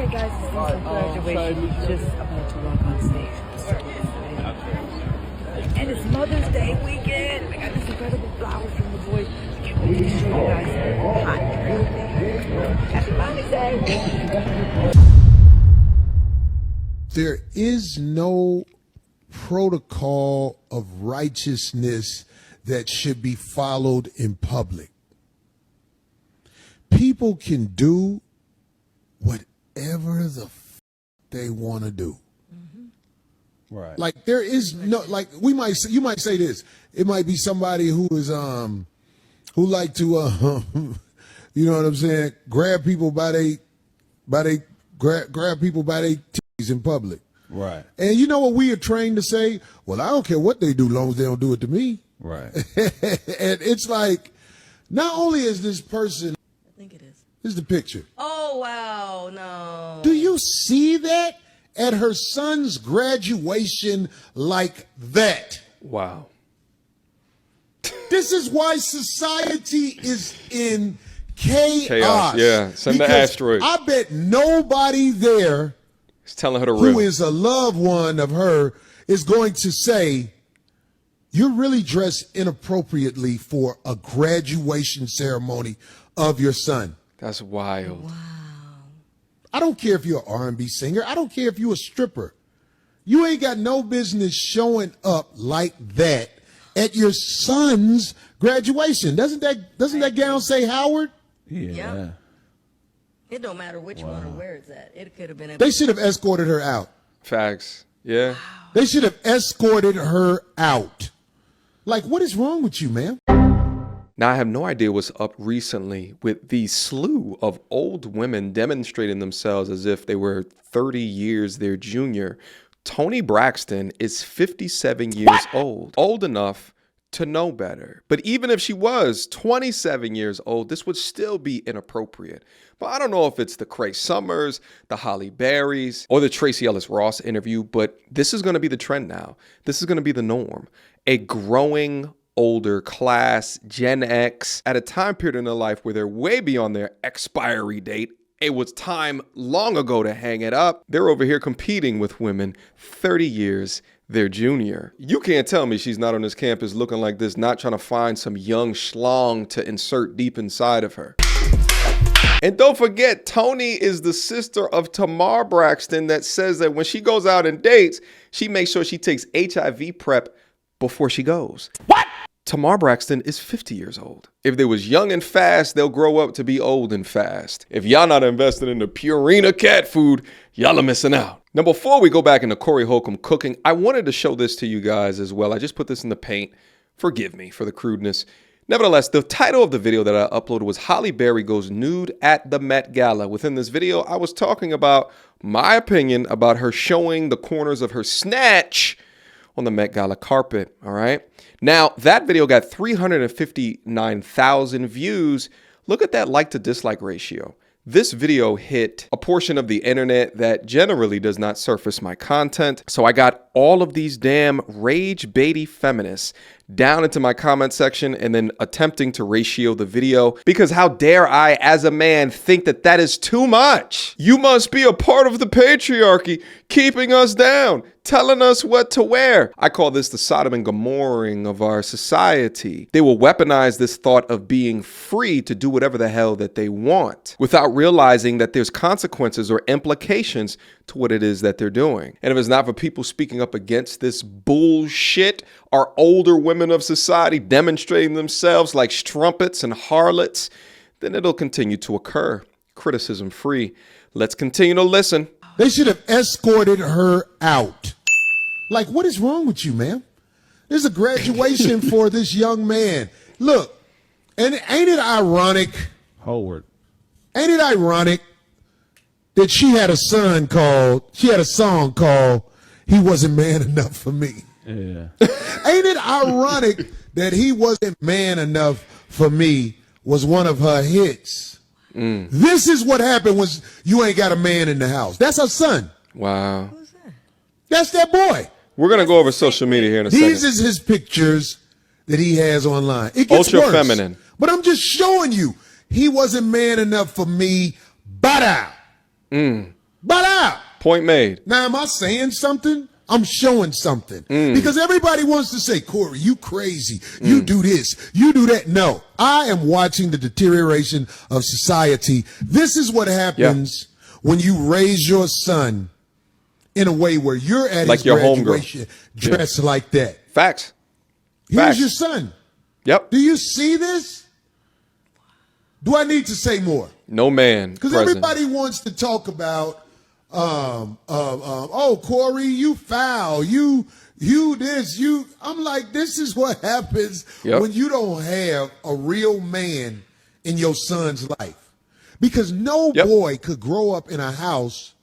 Okay, guys, it's from graduation. Just about to walk on stage. And it's Mother's Day weekend. I got this incredible flowers from the boys. I can't wait to show you guys hot. Happy Mother's Day. There is no protocol of righteousness that should be followed in public. People can do whatever the they want to do. Right. Like there is no, like you might say this. It might be somebody who is who like to you know what I'm saying, grab people by they grab people by their titties in public. Right. And you know what we are trained to say? Well, I don't care what they do, as long as they don't do it to me. Right. And it's like, not only is this person, I think it is. this is the picture. Oh, wow, no. Do you see that at her son's graduation like that? Wow. This is why society is in chaos. Yeah. Send the asteroid. I bet nobody there He's telling her to who real. is a loved one of her is going to say, you're really dressed inappropriately for a graduation ceremony of your son. That's wild. Wow. I don't care if you're an R&B singer. I don't care if you're a stripper. You ain't got no business showing up like that at your son's graduation. Doesn't that gown say Howard? Yeah. Yep. It don't matter which one or where it's at. It could have been. They should have escorted her out. Facts. Yeah. They should have escorted her out. Like, what is wrong with you, man? Now, I have no idea what's up recently with the slew of old women demonstrating themselves as if they were 30 years their junior. Toni Braxton is 57 years old enough to know better. But even if she was 27 years old, this would still be inappropriate. But I don't know if it's the Cray Summers, the Holly Berrys, or the Tracy Ellis Ross interview, but this is going to be the trend now. This is going to be the norm. A growing older class, Gen X, at a time period in their life where they're way beyond their expiry date. It was time long ago to hang it up. They're over here competing with women 30 years their junior. You can't tell me she's not on this campus looking like this, not trying to find some young schlong to insert deep inside of her. And don't forget, Toni is the sister of Tamar Braxton that says that when she goes out and dates, she makes sure she takes HIV prep before she goes. What? Tamar Braxton is 50 years old. If they was young and fast, they'll grow up to be old and fast. If y'all not invested in the Purina cat food, y'all are missing out. Now, before we go back into Corey Holcomb cooking, I wanted to show this to you guys as well. I just put this in the paint. Forgive me for the crudeness. Nevertheless, the title of the video that I uploaded was Halle Berry Goes Nude at the Met Gala. Within this video, I was talking about my opinion about her showing the corners of her snatch on the Met Gala carpet, all right? Now, that video got 359,000 views. Look at that like to dislike ratio. This video hit a portion of the internet that generally does not surface my content. So I got all of these damn rage-baity feminists down into my comment section and then attempting to ratio the video, because how dare I, as a man, think that that is too much? You must be a part of the patriarchy, keeping us down, telling us what to wear. I call this the Sodom and Gomorrahing of our society. They will weaponize this thought of being free to do whatever the hell that they want without realizing that there's consequences or implications to what it is that they're doing. And if it's not for people speaking up against this bullshit, our older women of society demonstrating themselves like strumpets and harlots, then it'll continue to occur. Criticism free. Let's continue to listen. They should have escorted her out. Like, what is wrong with you, man? There's a graduation for this young man. Look, and ain't it ironic? Howard. Ain't it ironic that she had a song called He Wasn't Man Enough for Me? Yeah. Ain't it ironic that He Wasn't Man Enough for Me was one of her hits? This is what happened when you ain't got a man in the house. That's her son. Wow. Who's that? That's that boy. We're going to go over social media here in a These second. is his pictures that he has online. It gets Ultra worse. feminine. But I'm just showing you. He wasn't man enough for me. Bada. But out. Point made. Now, am I saying something? I'm showing something. Because everybody wants to say, Corey, you crazy. You do this. You do that. No, I am watching the deterioration of society. This is what happens when you raise your son in a way where you're at like his your graduation dressed like that. Facts. Here's your son. Yep. Do you see this? Do I need to say more? No man. Because everybody wants to talk about, oh, Corey, you foul. You this, you. I'm like, this is what happens when you don't have a real man in your son's life. Because no boy could grow up in a house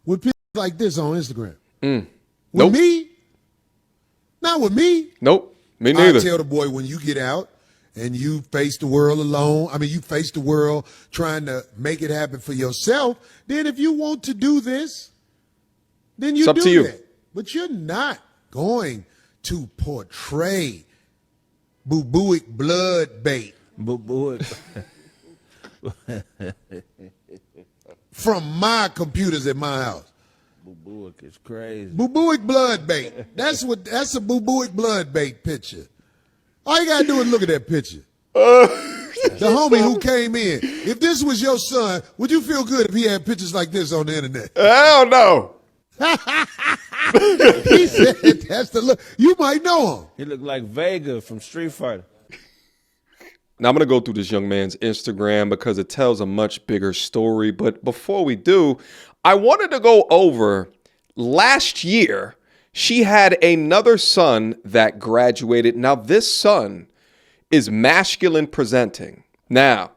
with pictures like this on Instagram. With me? Not with me. Nope. Me neither. I tell the boy, when you get out and you face the world alone, you face the world trying to make it happen for yourself, then if you want to do this, then you do that. But you're not going to portray boo-booic blood bait. Boo-booic. From my computers at my house. Boo-booic is crazy. Boo-booic blood bait. That's a boo-booic blood bait picture. All you gotta do is look at that picture. The homie who came in. If this was your son, would you feel good if he had pictures like this on the internet? Hell no. He said that's the look. You might know him. He looked like Vega from Street Fighter. Now I'm going to go through this young man's Instagram because it tells a much bigger story. But before we do, I wanted to go over last year. She had another son that graduated. Now, this son is masculine presenting. Now,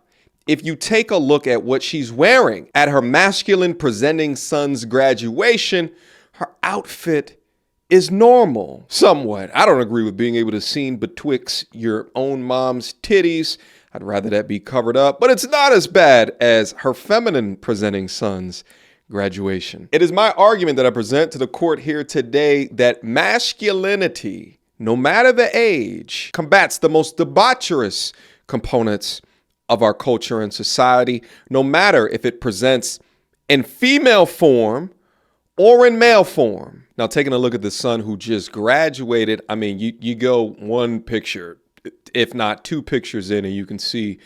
if you take a look at what she's wearing at her masculine presenting son's graduation, her outfit is normal, somewhat. I don't agree with being able to see betwixt your own mom's titties. I'd rather that be covered up, but it's not as bad as her feminine presenting son's graduation. It is my argument that I present to the court here today that masculinity, no matter the age, combats the most debaucherous components of our culture and society, no matter if it presents in female form or in male form. Now, taking a look at the son who just graduated, you go one picture, if not two pictures in, and you can see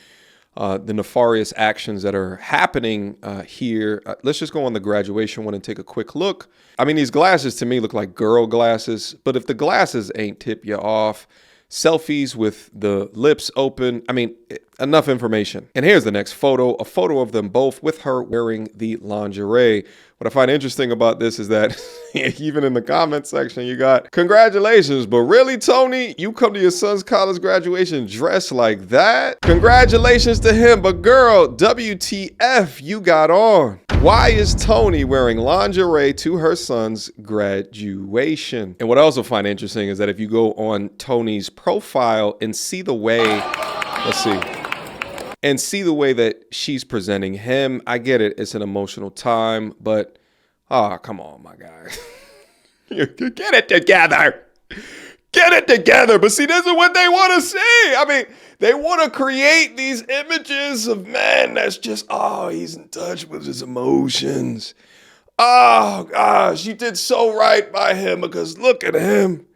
the nefarious actions that are happening here. Let's just go on the graduation one and take a quick look. These glasses to me look like girl glasses, but if the glasses ain't tip you off, selfies with the lips open, enough information. And here's the next photo, a photo of them both with her wearing the lingerie. What I find interesting about this is that even in the comment section, you got, congratulations, but really, Toni, you come to your son's college graduation dressed like that? Congratulations to him, but girl, WTF you got on? Why is Toni wearing lingerie to her son's graduation? And what I also find interesting is that if you go on Toni's profile and see the way, and see the way that she's presenting him, I get it, it's an emotional time, but, come on, my guy. Get it together. Get it together. But see, this is what they want to see. They want to create these images of men that's just, he's in touch with his emotions. Oh, gosh, you did so right by him because look at him.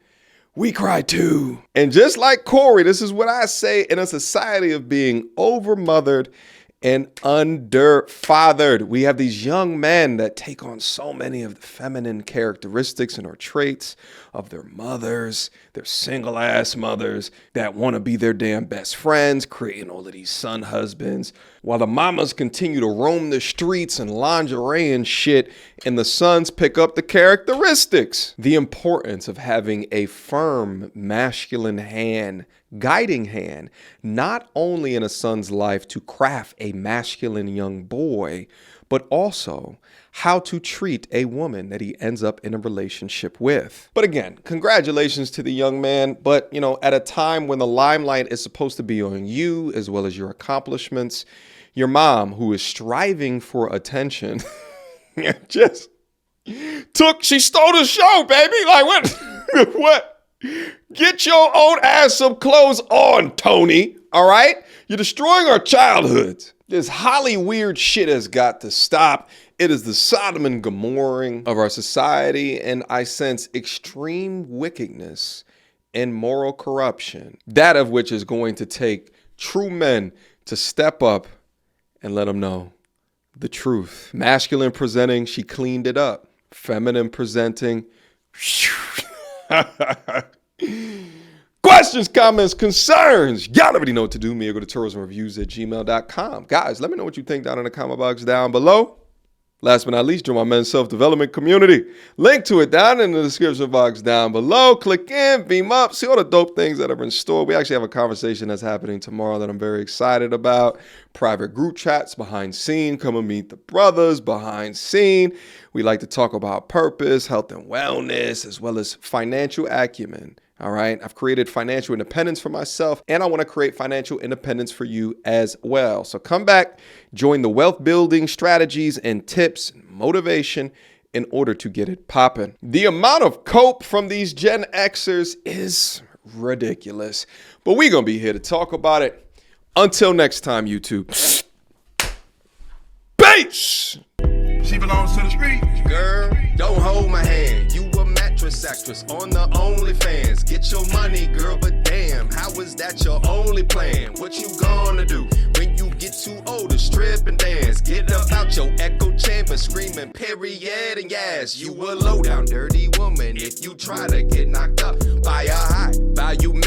We cry too. And just like Corey, this is what I say in a society of being overmothered and underfathered. We have these young men that take on so many of the feminine characteristics and or traits of their mothers, their single ass mothers that want to be their damn best friends, creating all of these son husbands, while the mamas continue to roam the streets in lingerie and shit, and the sons pick up the characteristics. The importance of having a firm masculine hand, guiding hand, not only in a son's life to craft a masculine young boy, but also how to treat a woman that he ends up in a relationship with. But again, congratulations to the young man. But, at a time when the limelight is supposed to be on you as well as your accomplishments, your mom, who is striving for attention, she stole the show, baby. Like, what? What? Get your own ass some clothes on, Toni. All right? You're destroying our childhoods. This highly weird shit has got to stop. It is the Sodom and Gomorrah of our society, and I sense extreme wickedness and moral corruption, that of which is going to take true men to step up and let them know the truth. Masculine presenting, she cleaned it up. Feminine presenting, questions, comments, concerns. Y'all already know what to do. Me, go to tourismreviews@gmail.com. Guys, let me know what you think down in the comment box down below. Last but not least, join my men's self-development community. Link to it down in the description box down below. Click in, beam up, see all the dope things that are in store. We actually have a conversation that's happening tomorrow that I'm very excited about. Private group chats behind scene. Come and meet the brothers behind scene. We like to talk about purpose, health and wellness, as well as financial acumen. All right. I've created financial independence for myself, and I want to create financial independence for you as well. So come back, join the wealth building strategies and tips, and motivation in order to get it popping. The amount of cope from these Gen Xers is ridiculous, but we're going to be here to talk about it. Until next time, YouTube. Peace. She belongs to the street. Girl, don't hold my hand. You a mattress actress on the OnlyFans. Get your money, girl, but damn, how is that your only plan? What you gonna do when you get too old to strip and dance? Get up out your echo chamber screaming period and yes. You a low down dirty woman if you try to get knocked up by a high value man.